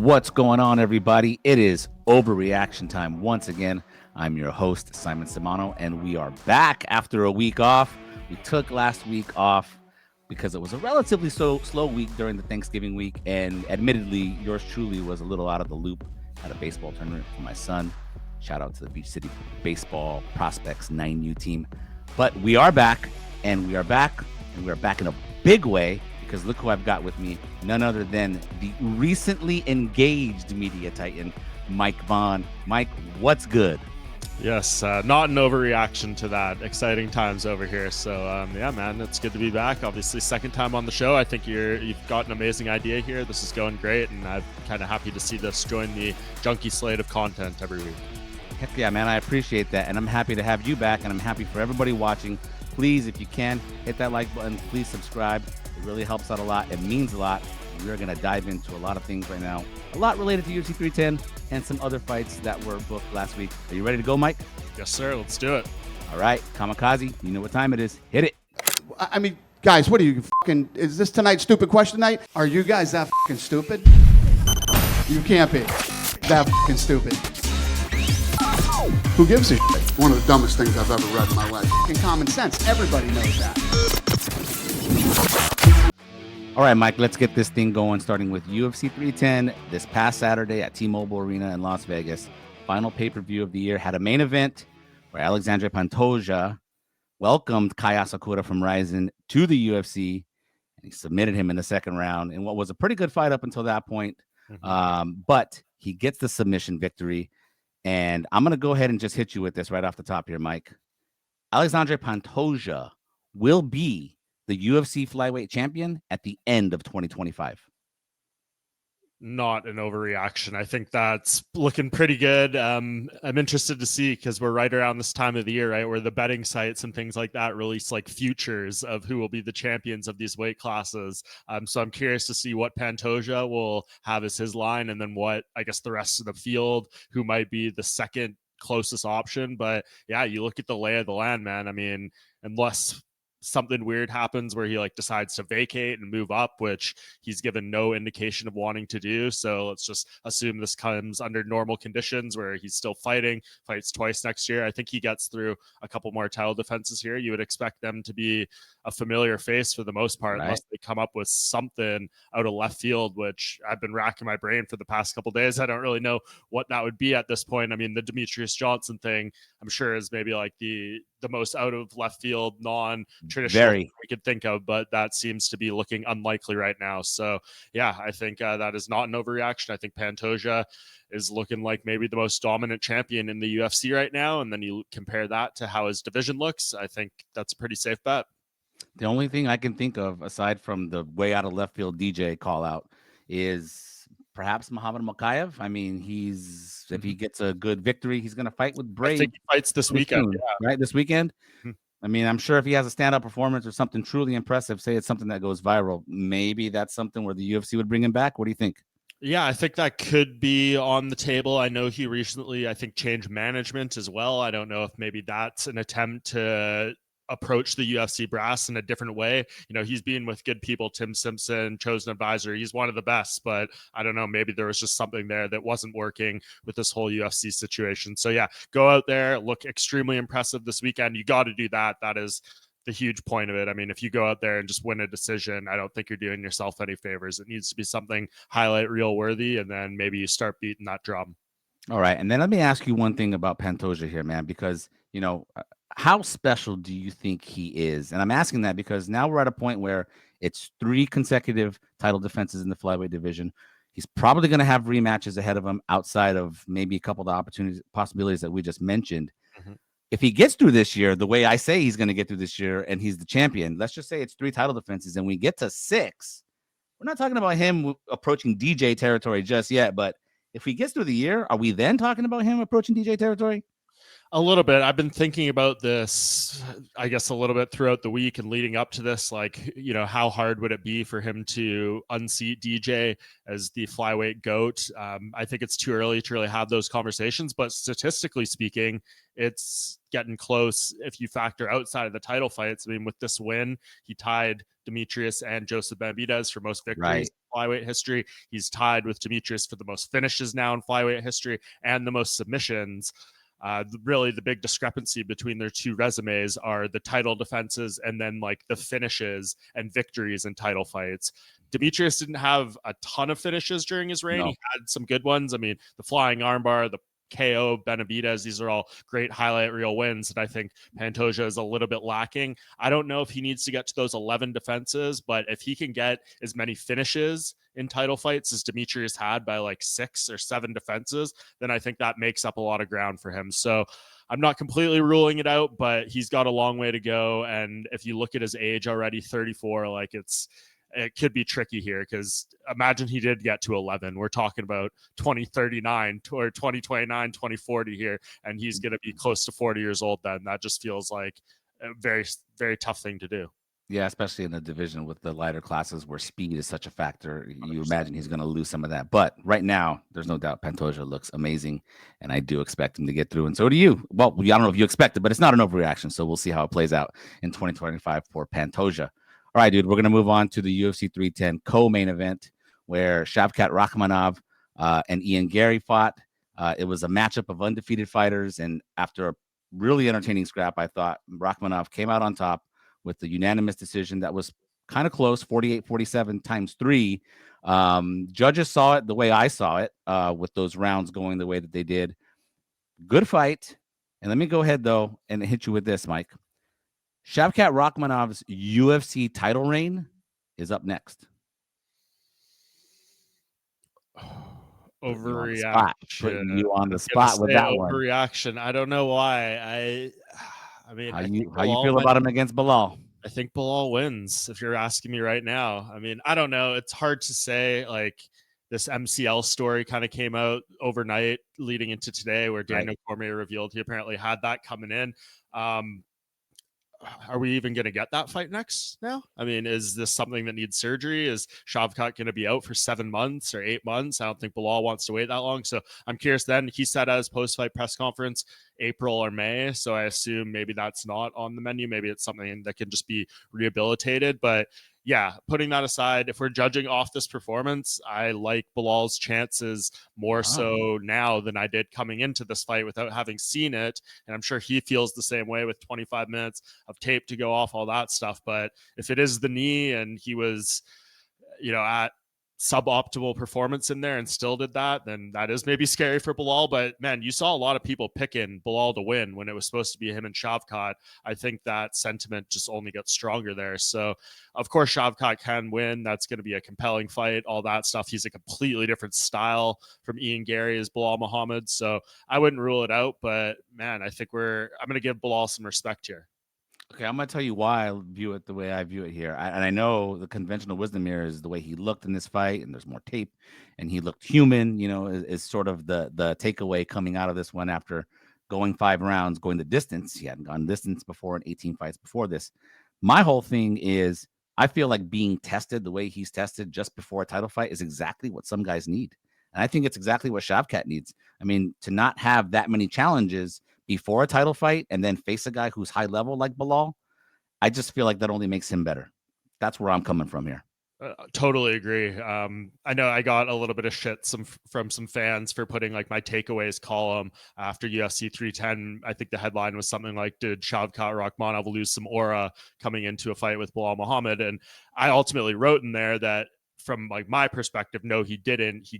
What's going on, everybody? It is Overreaction Time once again. I'm your host, Simon Samano, and we are back after a week off. We took last week off because it was a relatively slow week during the Thanksgiving week, and admittedly, yours truly was a little out of the loop at a baseball tournament for my son. Shout out to the Beach City Baseball Prospects 9U team. But we are back, and we are back in a big way, because look who I've got with me, none other than the recently engaged media titan, Mike Bohn. Mike, what's good? Yes, not an overreaction to that. Exciting times over here. So, yeah, man, it's good to be back. Obviously, second time on the show. I think you've got an amazing idea here. This is going great, and I'm kind of happy to see this join the junkie slate of content every week. Heck yeah, man, I appreciate that, and I'm happy to have you back, and I'm happy for everybody watching. Please, if you can, hit that like button. Please subscribe. It really helps out a lot. It means a lot. We're going to dive into a lot of things right now. A lot related to UFC 310 and some other fights that were booked last week. Are you ready to go, Mike? Yes, sir. Let's do it. All right. Kamikaze, you know what time it is. Hit it. I mean, guys, what are you fucking... Is this tonight's stupid question night? Are you guys that fucking stupid? You can't be that fucking stupid. Who gives a shit? One of the dumbest things I've ever read in my life. Fucking common sense. Everybody knows that. All right, Mike, let's get this thing going, starting with UFC 310 this past Saturday at T-Mobile Arena in Las Vegas. Final pay-per-view of the year. Had a main event where Alexandre Pantoja welcomed Kai Asakura from Ryzen to the UFC, and he submitted him in the second round in what was a pretty good fight up until that point. But he gets the submission victory, and I'm going to go ahead and just hit you with this right off the top here, Mike. Alexandre Pantoja will be the UFC flyweight champion at the end of 2025. Not an overreaction. I think that's looking pretty good. I'm interested to see, because we're right around this time of the year, right, where the betting sites and things like that release like futures of who will be the champions of these weight classes. So I'm curious to see what Pantoja will have as his line, and then what, I guess, the rest of the field, who might be the second closest option. But yeah, you look at the lay of the land, man. I mean, unless something weird happens where he like decides to vacate and move up, which he's given no indication of wanting to do. So let's just assume this comes under normal conditions where he's still fights twice next year. I think he gets through a couple more title defenses here. You would expect them to be a familiar face for the most part, right, unless they come up with something out of left field, which I've been racking my brain for the past couple of days. I don't really know what that would be at this point. I mean, the Demetrius Johnson thing, I'm sure, is maybe like the most out of left field, non-traditional we could think of, but that seems to be looking unlikely right now. So yeah, I think that is not an overreaction. I think Pantoja is looking like maybe the most dominant champion in the UFC right now. And then you compare that to how his division looks, I think that's a pretty safe bet. The only thing I can think of, aside from the way out of left field DJ call out, is perhaps Muhammad Makhachev. I mean, if he gets a good victory, he's going to fight with Brave. I think he fights this weekend, right? This weekend. I mean, I'm sure if he has a stand-up performance or something truly impressive, say it's something that goes viral, maybe that's something where the UFC would bring him back. What do you think? Yeah, I think that could be on the table. I know he recently, I think, changed management as well. I don't know if maybe that's an attempt to approach the UFC brass in a different way. You know, he's been with good people, Tim Simpson, chosen advisor. He's one of the best, but I don't know, maybe there was just something there that wasn't working with this whole UFC situation. So yeah, go out there, look extremely impressive this weekend. You got to do that. That is the huge point of it. I mean, if you go out there and just win a decision, I don't think you're doing yourself any favors. It needs to be something highlight reel worthy, and then maybe you start beating that drum. All right. And then let me ask you one thing about Pantoja here, man, because, you know, how special do you think he is? And I'm asking that because now we're at a point where it's 3 consecutive title defenses in the flyweight division. He's probably going to have rematches ahead of him outside of maybe a couple of the possibilities that we just mentioned. If he gets through this year, the way I say he's going to get through this year, and he's the champion, let's just say it's 3 title defenses and we get to 6. We're not talking about him approaching DJ territory just yet, but if he gets through the year, are we then talking about him approaching DJ territory? A little bit. I've been thinking about this, I guess, a little bit throughout the week and leading up to this. Like, how hard would it be for him to unseat DJ as the flyweight GOAT? I think it's too early to really have those conversations, but statistically speaking, it's getting close if you factor outside of the title fights. I mean, with this win, he tied Demetrius and Joseph Benavidez for most victories in flyweight history. He's tied with Demetrius for the most finishes now in flyweight history and the most submissions. Really, the big discrepancy between their two resumes are the title defenses and then like the finishes and victories in title fights. Demetrius didn't have a ton of finishes during his reign. No. He had some good ones. I mean, the flying armbar, the KO, Benavidez, these are all great highlight reel wins. And I think Pantoja is a little bit lacking. I don't know if he needs to get to those 11 defenses, but if he can get as many finishes in title fights as Demetrius had by like 6 or 7 defenses, then I think that makes up a lot of ground for him. So I'm not completely ruling it out, but he's got a long way to go. And if you look at his age already, 34, like it could be tricky here, because imagine he did get to 11. We're talking about 2039 or 2029, 2040 here, and he's going to be close to 40 years old then. That just feels like a very, very tough thing to do. Yeah, especially in a division with the lighter classes where speed is such a factor. You imagine he's going to lose some of that. But right now, there's no doubt Pantoja looks amazing, and I do expect him to get through. And so do you. Well, I don't know if you expect it, but it's not an overreaction, so we'll see how it plays out in 2025 for Pantoja. All right, dude, we're going to move on to the UFC 310 co-main event where Shavkat Rakhmonov and Ian Garry fought. It was a matchup of undefeated fighters, and after a really entertaining scrap, I thought Rakhmonov came out on top with the unanimous decision that was kind of close, 48-47 times 3. Judges saw it the way I saw it, with those rounds going the way that they did. Good fight. And let me go ahead, though, and hit you with this, Mike. Shavkat Rakhmonov's UFC title reign is up next. Overreaction. Putting you on the spot with that one. Overreaction. I don't know why. I mean, how you feel about him against Belal? I think Belal wins, if you're asking me right now. I mean, I don't know. It's hard to say. Like, this MCL story kind of came out overnight leading into today, where Daniel Cormier revealed he apparently had that coming in. Are we even going to get that fight next now? I mean, is this something that needs surgery? Is Shavkat going to be out for 7 months or 8 months? I don't think Belal wants to wait that long. So I'm curious then. He said at his post-fight press conference, April or May. So I assume maybe that's not on the menu. Maybe it's something that can just be rehabilitated. But yeah, putting that aside, if we're judging off this performance, I like Belal's chances more so now than I did coming into this fight without having seen it. And I'm sure he feels the same way with 25 minutes of tape to go off, all that stuff. But if it is the knee and he was, at suboptimal performance in there and still did that, then that is maybe scary for Belal. But man, you saw a lot of people picking Belal to win when it was supposed to be him and Shavkat. I think that sentiment just only got stronger there. So of course Shavkat can win. That's going to be a compelling fight, all that stuff. He's a completely different style from Ian Garry as Belal Muhammad. So I wouldn't rule it out, but man, I think I'm going to give Belal some respect here. Okay, I'm going to tell you why I view it the way I view it here. And I know the conventional wisdom here is the way he looked in this fight, and there's more tape, and he looked human, is sort of the takeaway coming out of this one after going 5 rounds, going the distance. He hadn't gone distance before in 18 fights before this. My whole thing is I feel like being tested the way he's tested just before a title fight is exactly what some guys need. And I think it's exactly what Shavkat needs. I mean, to not have that many challenges before a title fight and then face a guy who's high level like Belal, I just feel like that only makes him better. That's where I'm coming from here. Totally agree. I know I got a little bit of shit from some fans for putting like my takeaways column after UFC 310. I think the headline was something like, did Shavkat Rakhmonov lose some aura coming into a fight with Belal Muhammad? And I ultimately wrote in there that from like my perspective, no, he didn't. He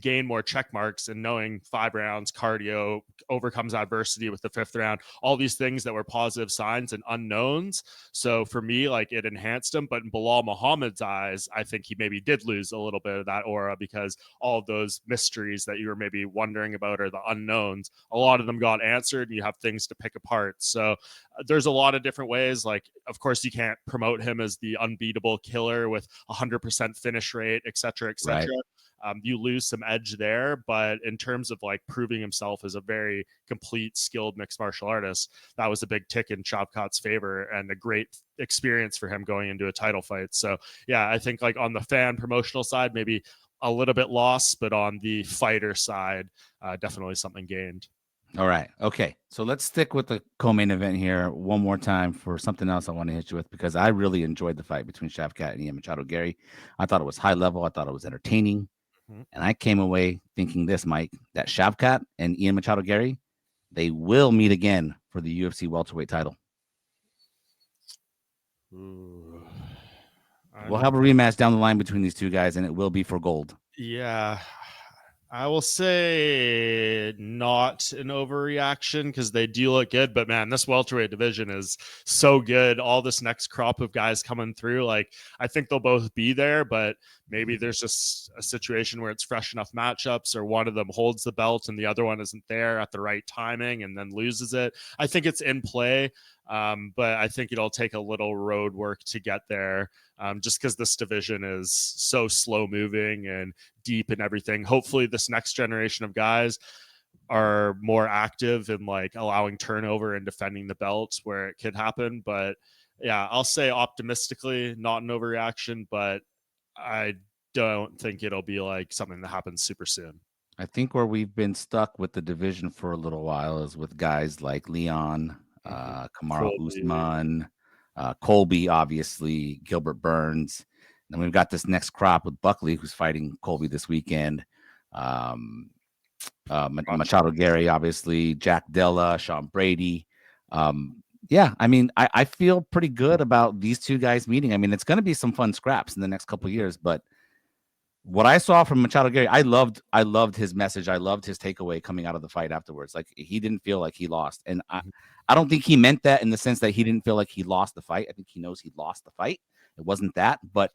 gained more check marks, and knowing 5 rounds, cardio, overcomes adversity with the 5th round, all these things that were positive signs and unknowns. So for me, like, it enhanced him. But in Belal Muhammad's eyes, I think he maybe did lose a little bit of that aura, because all of those mysteries that you were maybe wondering about, or the unknowns, a lot of them got answered, and you have things to pick apart. So there's a lot of different ways. Like, of course, you can't promote him as the unbeatable killer with 100% finish rate, et cetera, et cetera. Right. you lose some edge there. But in terms of like proving himself as a very complete, skilled mixed martial artist, that was a big tick in Shavkat's favor and a great experience for him going into a title fight. So yeah, I think like on the fan promotional side, maybe a little bit lost, but on the fighter side, definitely something gained. All right. Okay. So let's stick with the co-main event here one more time for something else I want to hit you with, because I really enjoyed the fight between Shavkat and Ian Machado Garry. I thought it was high level. I thought it was entertaining. And I came away thinking this, Mike, that Shavkat and Ian Machado Garry, they will meet again for the UFC welterweight title. We'll have a rematch down the line between these two guys, and it will be for gold. Yeah, I will say not an overreaction because they do look good, but man, this welterweight division is so good. All this next crop of guys coming through, like I think they'll both be there, but maybe there's just a situation where it's fresh enough matchups, or one of them holds the belt and the other one isn't there at the right timing and then loses it. I think it's in play, but I think it'll take a little road work to get there, just because this division is so slow moving and deep and everything. Hopefully this next generation of guys are more active in like allowing turnover and defending the belt where it could happen. But yeah, I'll say optimistically not an overreaction, but I don't think it'll be like something that happens super soon. I think where we've been stuck with the division for a little while is with guys like Leon, Kamaru Usman, Colby, obviously, Gilbert Burns. And we've got this next crop with Buckley, who's fighting Colby this weekend. Machado Garry, obviously, Jack Della, Sean Brady. Yeah, I mean, I feel pretty good about these two guys meeting. I mean, it's going to be some fun scraps in the next couple of years, but what I saw from Machado Garry, I loved his message. I loved his takeaway coming out of the fight afterwards. Like, he didn't feel like he lost. And I don't think he meant that in the sense that he didn't feel like he lost the fight. I think he knows he lost the fight. It wasn't that, but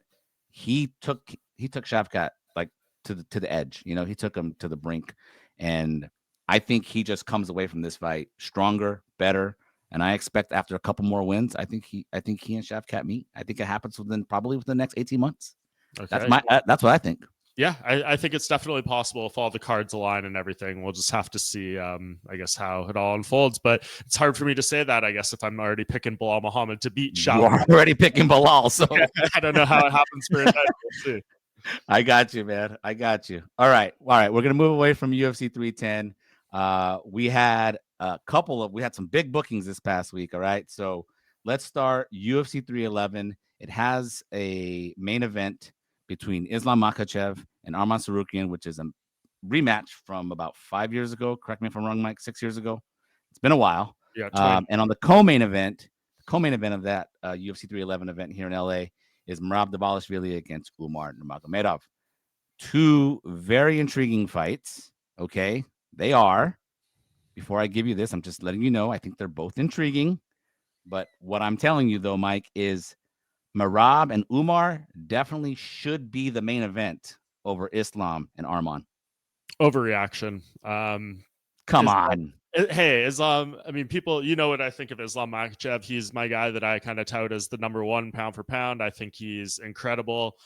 he took Shavkat like to the edge. You know, he took him to the brink. And I think he just comes away from this fight stronger, better. And I expect after a couple more wins, I think he and Shavkat meet. I think it happens probably within the next 18 months. Okay. That's what I think. Yeah, I think it's definitely possible if all the cards align and everything. We'll just have to see, I guess, how it all unfolds. But it's hard for me to say that, I guess, if I'm already picking Bilal Muhammad to beat Shavkat. You are already picking Bilal, so I don't know how it happens for that. We'll see. I got you, man. I got you. All right. We're going to move away from UFC 310. We had some big bookings this past week. All right. So let's start UFC 311. It has a main event between Islam Makhachev and Arman Tsarukyan, which is a rematch from about 5 years ago. Correct me if I'm wrong, Mike. 6 years ago. It's been a while. Yeah. And on the co-main event of that UFC 311 event here in LA is Merab Dvalishvili against Umar Nurmagomedov. Two very intriguing fights. Okay, they are. Before I give you this, I'm just letting you know I think they're both intriguing. But what I'm telling you though, Mike, is Merab and Umar definitely should be the main event over Islam and Arman. Overreaction. Come on. Hey, Islam, I mean, people, you know what I think of Islam Makhachev. He's my guy that I kind of tout as the number one pound for pound. I think he's incredible.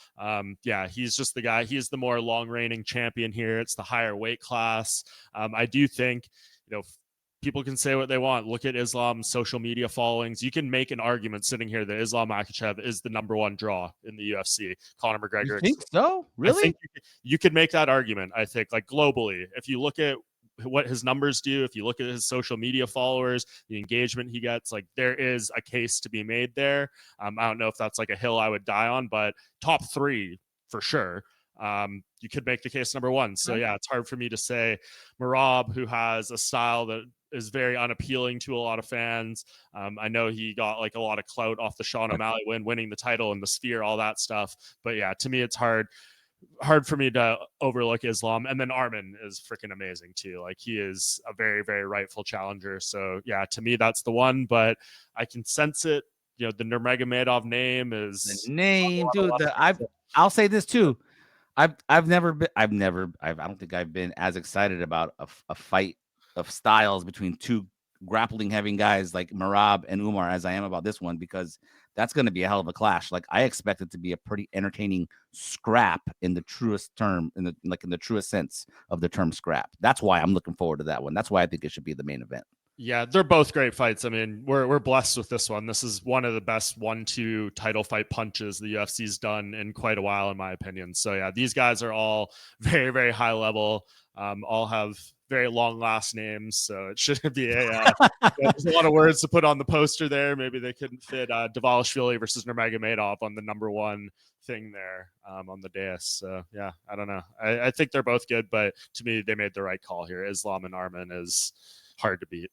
Yeah, he's just the guy. He's the more long reigning champion here. It's the higher weight class. I do think, you know, people can say what they want. Look at Islam's social media followings. You can make an argument sitting here that Islam Makhachev is the number one draw in the UFC. Conor McGregor. You think so? Really? I think you could make that argument, I think, like globally. If you look at what his numbers do, if you look at his social media followers, the engagement he gets, like there is a case to be made there. I don't know if that's like a hill I would die on, but top three for sure. You could make the case number one. So yeah, it's hard for me to say Merab, who has a style that is very unappealing to a lot of fans. I know he got like a lot of clout off the Sean O'Malley winning the title and the Sphere, all that stuff. But yeah, to me, it's hard for me to overlook Islam. And then Arman is freaking amazing too. Like he is a very, very rightful challenger. So yeah, to me, that's the one, but I can sense it. You know, the Nurmagomedov name is the name, dude. I'll say this too. I don't think I've been as excited about a fight of styles between two grappling having guys like Merab and Umar as I am about this one, because that's going to be a hell of a clash. Like, I expect it to be a pretty entertaining scrap in the truest term, in the truest sense of the term scrap. That's why I'm looking forward to that one. That's why I think it should be the main event. Yeah, they're both great fights. I mean, we're blessed with this one. This is one of the best 1-2 title fight punches the UFC's done in quite a while, in my opinion. So yeah, these guys are all very, very high level. All have very long last names, so it shouldn't be there's a lot of words to put on the poster there. Maybe they couldn't fit Dvalishvili versus Nurmagomedov on the number one thing there on the dais. So yeah, I don't know. I think they're both good, but to me, they made the right call here. Islam and Arman is hard to beat.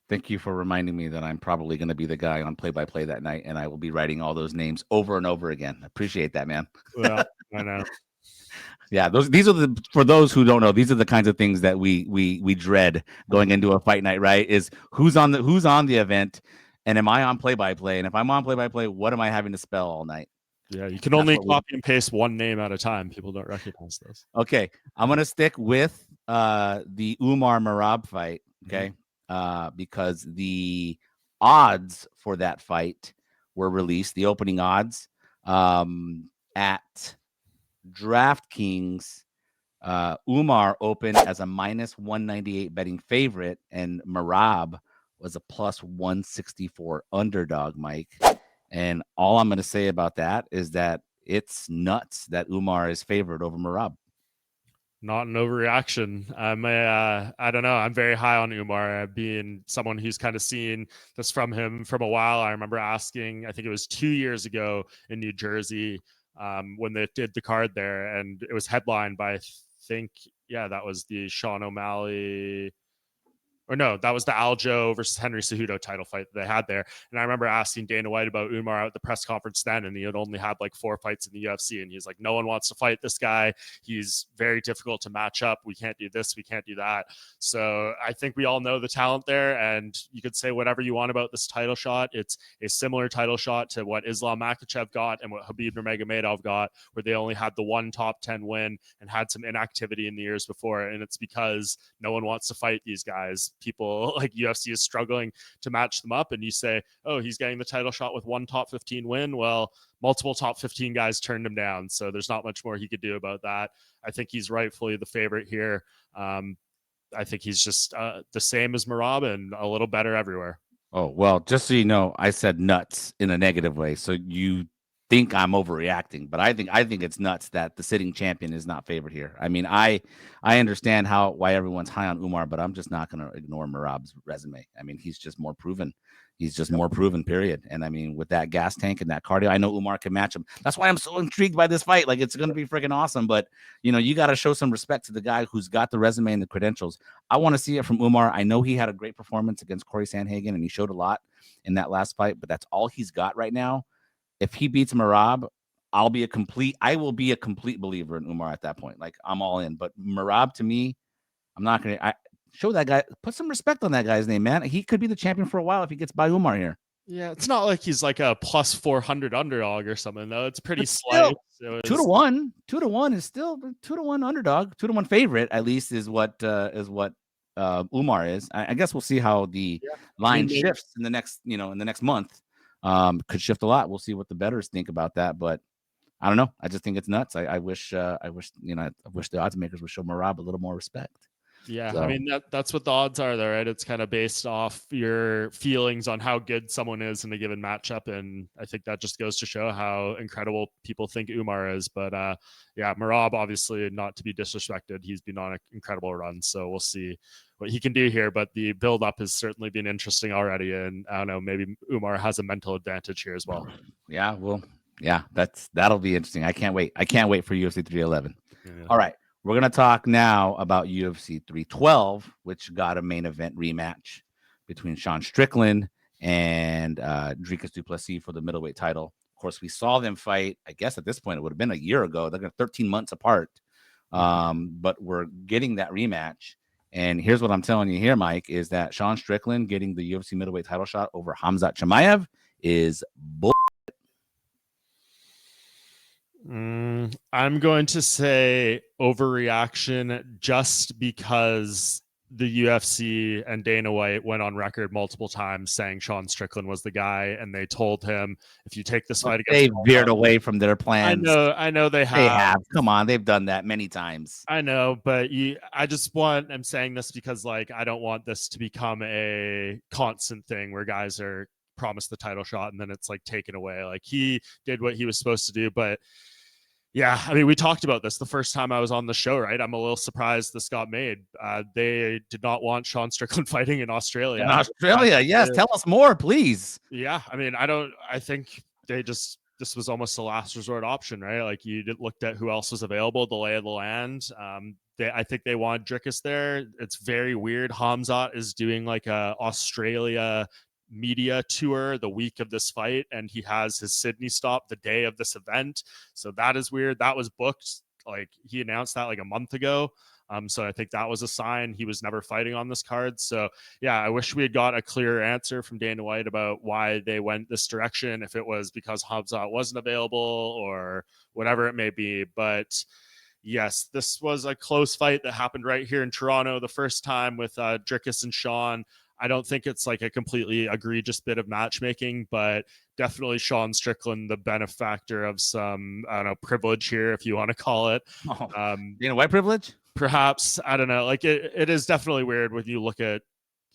Thank you for reminding me that I'm probably going to be the guy on play-by-play that night, and I will be writing all those names over and over again. Appreciate that, man. Well, I know. Yeah, these are for those who don't know, these are the kinds of things that we dread going into a fight night, right? Is who's on the event, and am I on play-by-play? And if I'm on play-by-play, what am I having to spell all night? Yeah, you can only copy and paste one name at a time. People don't recognize those. Okay, I'm gonna stick with the Umar Merab fight. Okay. Mm-hmm. Because the odds for that fight were released, the opening odds at DraftKings. Umar opened as a minus 198 betting favorite, and Merab was a plus 164 underdog, Mike. And all I'm going to say about that is that it's nuts that Umar is favored over Merab. Not an overreaction. I don't know. I'm very high on Umar, being someone who's kind of seen this from him from a while. I remember asking, I think it was 2 years ago in New Jersey, when they did the card there, and it was headlined by, I think, that was the Sean O'Malley. Or no, that was the Aljo versus Henry Cejudo title fight that they had there. And I remember asking Dana White about Umar at the press conference then, and he had only had like 4 fights in the UFC. And he's like, no one wants to fight this guy. He's very difficult to match up. We can't do this. We can't do that. So I think we all know the talent there. And you could say whatever you want about this title shot. It's a similar title shot to what Islam Makhachev got and what Khabib Nurmagomedov got, where they only had the one top 10 win and had some inactivity in the years before. And it's because no one wants to fight these guys. People like UFC is struggling to match them up, and you say, oh, he's getting the title shot with one top 15 win. Well, multiple top 15 guys turned him down, so there's not much more he could do about that. I think he's rightfully the favorite here. I think he's just the same as Merab and a little better everywhere. Oh, well, just so you know, I said nuts in a negative way, so you think I'm overreacting, but I think it's nuts that the sitting champion is not favored here. I mean, I understand why everyone's high on Umar, but I'm just not going to ignore Merab's resume. I mean, he's just more proven. He's just more proven, period. And I mean, with that gas tank and that cardio, I know Umar can match him. That's why I'm so intrigued by this fight. Like, it's going to be freaking awesome. But, you got to show some respect to the guy who's got the resume and the credentials. I want to see it from Umar. I know he had a great performance against Corey Sandhagen, and he showed a lot in that last fight, but that's all he's got right now. If he beats Merab, I will be a complete believer in Umar at that point. Like, I'm all in. But Merab, to me, I'm not going to show that guy, put some respect on that guy's name, man. He could be the champion for a while if he gets by Umar here. Yeah, it's not like he's like a plus 400 underdog or something, though. It's pretty slight. So 2-1. 2-1 is still 2-1 underdog. 2-1 favorite, at least, is what Umar is. I guess we'll see how the line shifts in the next month. Could shift a lot. We'll see what the bettors think about that, but I don't know. I just think it's nuts. I wish the odds makers would show Merab a little more respect. Yeah, so. I mean, that's what the odds are there, right? It's kind of based off your feelings on how good someone is in a given matchup, and I think that just goes to show how incredible people think Umar is. But Merab, obviously not to be disrespected. He's been on an incredible run, so we'll see what he can do here. But the build-up has certainly been interesting already, and I don't know, maybe Umar has a mental advantage here as well. Yeah, well, yeah, that'll be interesting. I can't wait for UFC 311. Yeah. All right. We're going to talk now about UFC 312, which got a main event rematch between Sean Strickland and Dricus du Plessis for the middleweight title. Of course, we saw them fight, I guess at this point, it would have been a year ago. They're 13 months apart. But we're getting that rematch. And here's what I'm telling you here, Mike, is that Sean Strickland getting the UFC middleweight title shot over Khamzat Chimaev is bull. I'm going to say overreaction just because the UFC and Dana White went on record multiple times saying Sean Strickland was the guy, and they told him, if you take this fight against They veered away from their plans. I know they have. They have. Come on, they've done that many times. I know, but I'm saying this because like I don't want this to become a constant thing where guys are promised the title shot and then it's like taken away. Like he did what he was supposed to do, but yeah, I mean, we talked about this the first time I was on the show, right? I'm a little surprised this got made. They did not want Sean Strickland fighting in Australia. In Australia, yes. Tell us more, please. Yeah, I mean, I think this was almost a last resort option, right? Like you looked at who else was available, the lay of the land. I think they wanted Dricus there. It's very weird. Khamzat is doing like a Australia media tour the week of this fight, and he has his Sydney stop the day of this event. So that is weird. That was booked. Like he announced that like a month ago. So I think that was a sign he was never fighting on this card. So yeah, I wish we had got a clearer answer from Dana White about why they went this direction, if it was because Khamzat wasn't available or whatever it may be. But yes, this was a close fight that happened right here in Toronto the first time with Dricus and Sean. I don't think it's like a completely egregious bit of matchmaking, but definitely Sean Strickland, the benefactor of some, I don't know, privilege here, if you want to call it. White privilege? Perhaps. I don't know. Like it is definitely weird when you look at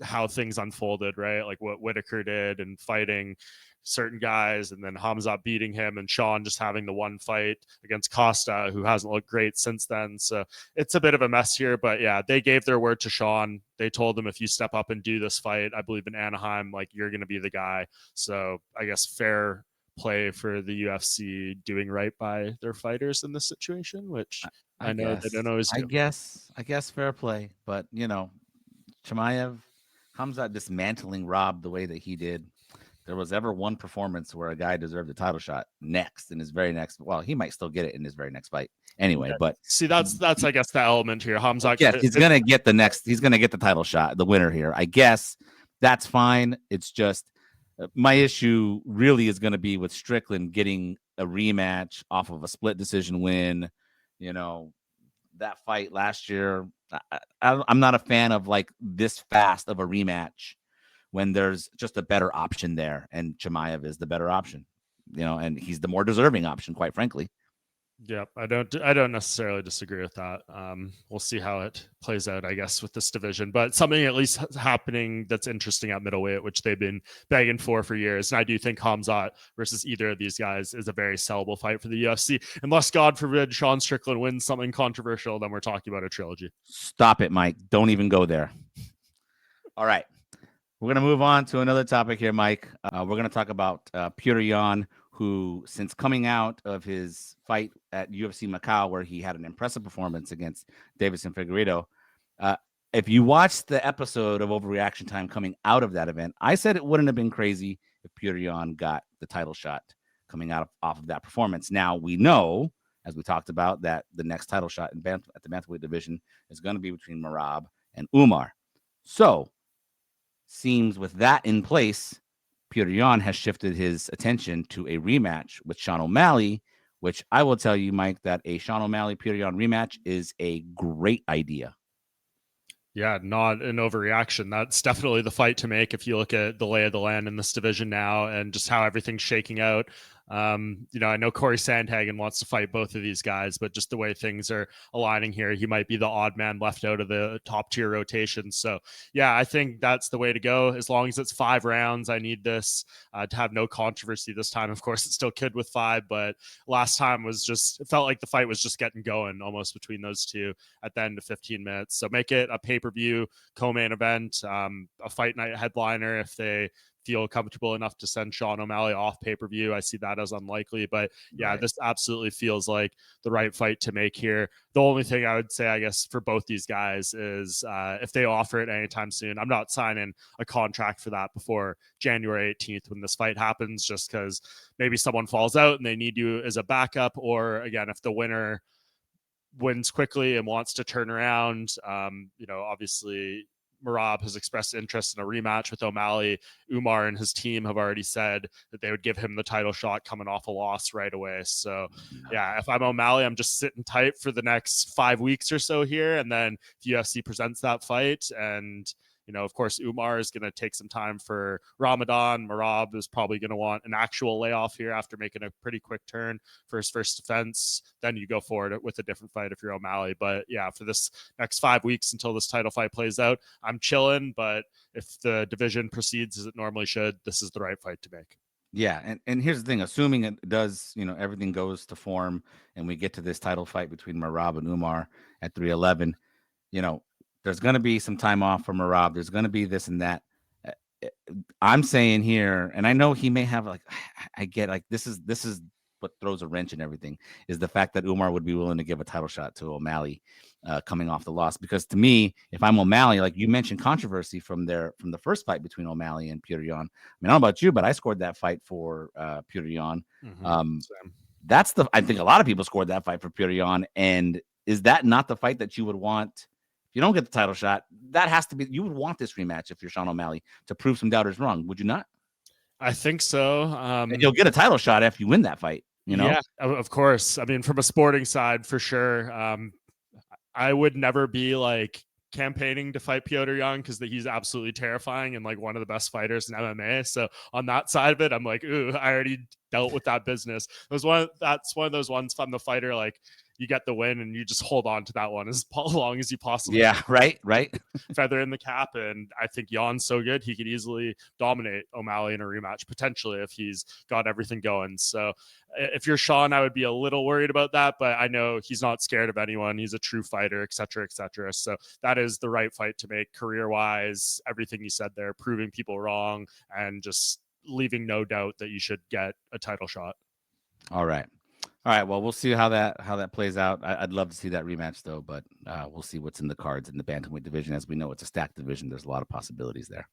how things unfolded, right? Like what Whitaker did and fighting certain guys, and then Khamzat beating him, and Sean just having the one fight against Costa, who hasn't looked great since then. So it's a bit of a mess here, but yeah, they gave their word to Sean. They told him, if you step up and do this fight, I believe in Anaheim, like you're going to be the guy. So I guess fair play for the UFC doing right by their fighters in this situation, which I know they don't always do. I guess fair play, but you know, Chimaev, Khamzat dismantling Rob the way that he did. There was ever one performance where a guy deserved a title shot next in his very next. Well, he might still get it in his very next fight anyway. But see, that's I guess the element here. Khamzat, yes, he's gonna get the next. He's gonna get the title shot, the winner here. I guess that's fine. It's just my issue really is going to be with Strickland getting a rematch off of a split decision win. You know, that fight last year. I'm not a fan of like this fast of a rematch when there's just a better option there, and Chimaev is the better option, you know, and he's the more deserving option, quite frankly. Yeah, I don't necessarily disagree with that. We'll see how it plays out, I guess, with this division, but something at least happening that's interesting at middleweight, which they've been begging for years. And I do think Khamzat versus either of these guys is a very sellable fight for the UFC, unless God forbid Sean Strickland wins something controversial. Then we're talking about a trilogy. Stop it, Mike. Don't even go there. All right. We're going to move on to another topic here, Mike. We're going to talk about Petr Yan, who, since coming out of his fight at UFC Macau, where he had an impressive performance against Deiveson Figueiredo, if you watched the episode of Overreaction Time coming out of that event, I said it wouldn't have been crazy if Petr Yan got the title shot coming out off of that performance. Now, we know, as we talked about, that the next title shot at the bantamweight division is going to be between Merab and Umar. So, seems with that in place, Petr Yan has shifted his attention to a rematch with Sean O'Malley, which I will tell you, Mike, that a Sean O'Malley-Petr Yan rematch is a great idea. Yeah, not an overreaction. That's definitely the fight to make if you look at the lay of the land in this division now and just how everything's shaking out. You know, I know Corey Sandhagen wants to fight both of these guys, but just the way things are aligning here, he might be the odd man left out of the top tier rotation. So yeah, I think that's the way to go. As long as it's 5 rounds, I need this to have no controversy this time. Of course, it's still kid with 5, but last time was just, it felt like the fight was just getting going almost between those two at the end of 15 minutes. So make it a pay-per-view co-main event, a fight night headliner if they feel comfortable enough to send Sean O'Malley off pay-per-view. I see that as unlikely, but yeah, right. This absolutely feels like the right fight to make here. The only thing I would say, I guess, for both these guys is if they offer it anytime soon, I'm not signing a contract for that before January 18th when this fight happens, just because maybe someone falls out and they need you as a backup, or again, if the winner wins quickly and wants to turn around, you know, obviously Merab has expressed interest in a rematch with O'Malley. Umar and his team have already said that they would give him the title shot coming off a loss right away. So yeah, if I'm O'Malley, I'm just sitting tight for the next 5 weeks or so here. And then if UFC presents that fight, and of course, Umar is going to take some time for Ramadan. Merab is probably going to want an actual layoff here after making a pretty quick turn for his first defense. Then you go forward with a different fight if you're O'Malley. But yeah, for this next 5 weeks until this title fight plays out, I'm chilling. But if the division proceeds as it normally should, this is the right fight to make. Yeah, and here's the thing: assuming it does, everything goes to form, and we get to this title fight between Merab and Umar at 311, there's going to be some time off for Merab. There's going to be this and that. I'm saying here, and I know he may have I get this is what throws a wrench in everything, is the fact that Umar would be willing to give a title shot to O'Malley coming off the loss. Because to me, if I'm O'Malley, like you mentioned, controversy from the first fight between O'Malley and Petr Yan. I mean, I don't know about you, but I scored that fight for Petr Yan. I think a lot of people scored that fight for Petr Yan. And is that not the fight that you would want? If you don't get the title shot, that has to be, you would want this rematch if you're Sean O'Malley to prove some doubters wrong. Would you not? I think so. And you'll get a title shot if you win that fight, Yeah, of course. I mean, from a sporting side, for sure. I would never be campaigning to fight Petr Yan because he's absolutely terrifying and one of the best fighters in MMA. So on that side of it, I'm ooh, I already dealt with that business. That's one of those ones. If I'm the fighter, you get the win and you just hold on to that one as long as you possibly can. Right. Feather in the cap. And I think Yan's so good, he could easily dominate O'Malley in a rematch, potentially, if he's got everything going. So if you're Sean, I would be a little worried about that, but I know he's not scared of anyone. He's a true fighter, et cetera, et cetera. So that is the right fight to make career-wise, everything you said there, proving people wrong and just leaving no doubt that you should get a title shot. All right. Well, we'll see how that plays out. I'd love to see that rematch, though, but we'll see what's in the cards in the bantamweight division. As we know, it's a stacked division. There's a lot of possibilities there.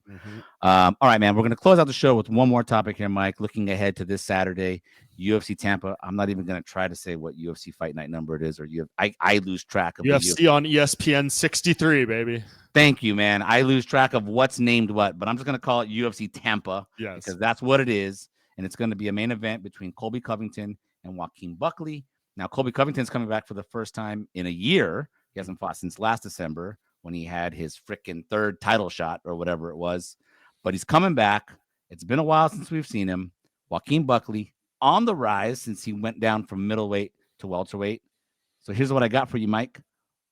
All right, man. We're going to close out the show with one more topic here, Mike. Looking ahead to this Saturday, UFC Tampa. I'm not even going to try to say what UFC fight night number it is, or I lose track of UFC on ESPN 63, baby. Thank you, man. I lose track of what's named what, but I'm just going to call it UFC Tampa because that's what it is, and it's going to be a main event between Colby Covington and Joaquin Buckley. Now, Colby Covington's coming back for the first time in a year. He hasn't fought since last December when he had his freaking third title shot or whatever it was. But he's coming back. It's been a while since we've seen him. Joaquin Buckley on the rise since he went down from middleweight to welterweight. So here's what I got for you, Mike.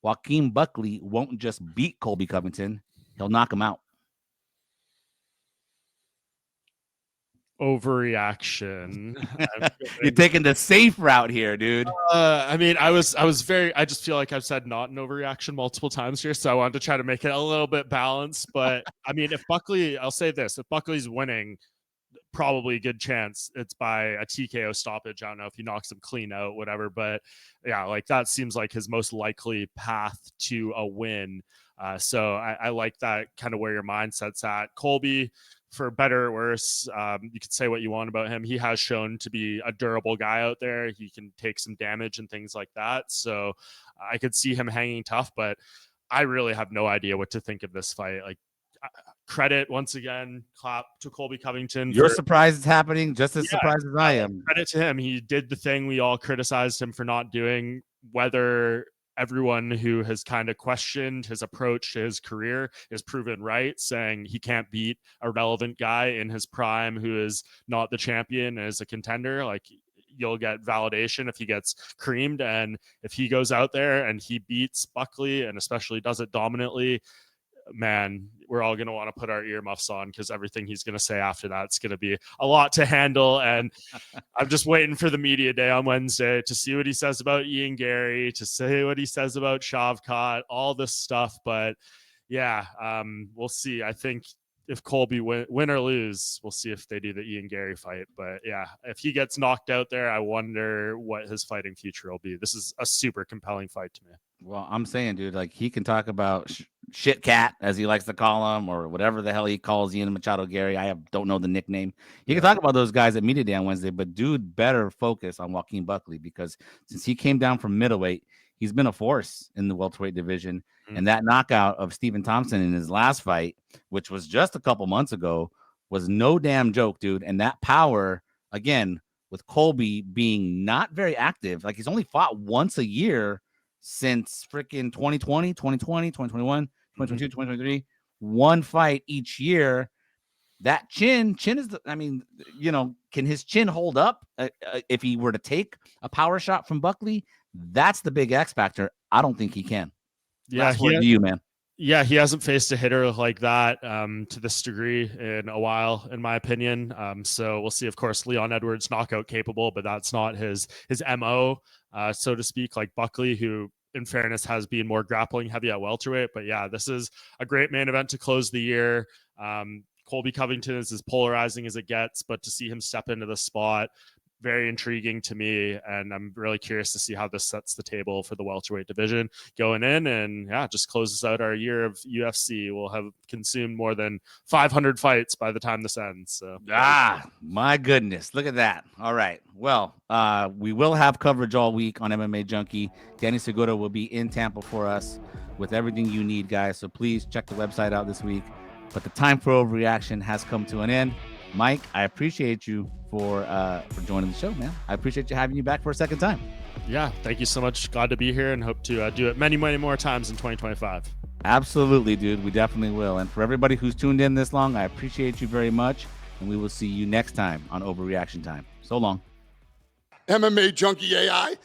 Joaquin Buckley won't just beat Colby Covington. He'll knock him out. Overreaction. You're taking the safe route here, dude. I mean, I just feel like I've said not an overreaction multiple times here, so I wanted to try to make it a little bit balanced. But I mean, I'll say this, if Buckley's winning, probably a good chance it's by a TKO stoppage. I don't know if he knocks him clean out, whatever, but yeah, that seems like his most likely path to a win. So I like that kind of where your mindset's at. Colby, for better or worse, you could say what you want about him. He has shown to be a durable guy out there. He can take some damage and things like that. So I could see him hanging tough, but I really have no idea what to think of this fight. Credit once again, clap to Colby Covington. You're surprised it's happening, just as surprised as I am. Credit to him. He did the thing we all criticized him for not doing, whether everyone who has kind of questioned his approach to his career is proven right, saying he can't beat a relevant guy in his prime who is not the champion as a contender. You'll get validation if he gets creamed. And if he goes out there and he beats Buckley and especially does it dominantly, man, we're all going to want to put our earmuffs on because everything he's going to say after that's going to be a lot to handle. And I'm just waiting for the media day on Wednesday to see what he says about Ian Garry, to say what he says about Shavkat, all this stuff. But yeah, we'll see. I think if Colby win or lose, we'll see if they do the Ian Garry fight. But yeah, if he gets knocked out there, I wonder what his fighting future will be. This is a super compelling fight to me. Well, I'm saying, dude, he can talk about shit cat, as he likes to call him, or whatever the hell he calls Ian Machado Garry. Don't know the nickname. He can talk about those guys at media day on Wednesday, but dude, better focus on Joaquin Buckley because since he came down from middleweight, he's been a force in the welterweight division. And that knockout of Stephen Thompson in his last fight, which was just a couple months ago, was no damn joke, dude. And that power, again, with Colby being not very active, like he's only fought once a year since freaking 2020, 2021, 2022, 2023, one fight each year. That chin is, can his chin hold up if he were to take a power shot from Buckley? That's the big X factor. I don't think he can. Yeah, you, man. Yeah, he hasn't faced a hitter like that to this degree in a while, in my opinion. So we'll see. Of course, Leon Edwards knockout capable, but that's not his MO, so to speak. Like Buckley, who, in fairness, has been more grappling heavy at welterweight. But yeah, this is a great main event to close the year. Colby Covington is as polarizing as it gets, but to see him step into the spot, very intriguing to me, and I'm really curious to see how this sets the table for the welterweight division going in, and yeah, just closes out our year of UFC. We'll have consumed more than 500 fights by the time this ends. So my goodness, look at that. All right, well, we will have coverage all week on MMA Junkie. Danny Segura will be in Tampa for us with everything you need, guys, so please check the website out this week. But the time for overreaction has come to an end. Mike, I appreciate you for joining the show, man. I appreciate you having you back for a second time. Yeah, thank you so much. Glad to be here and hope to do it many, many more times in 2025. Absolutely, dude. We definitely will. And for everybody who's tuned in this long, I appreciate you very much. And we will see you next time on Overreaction Time. So long. MMA Junkie AI.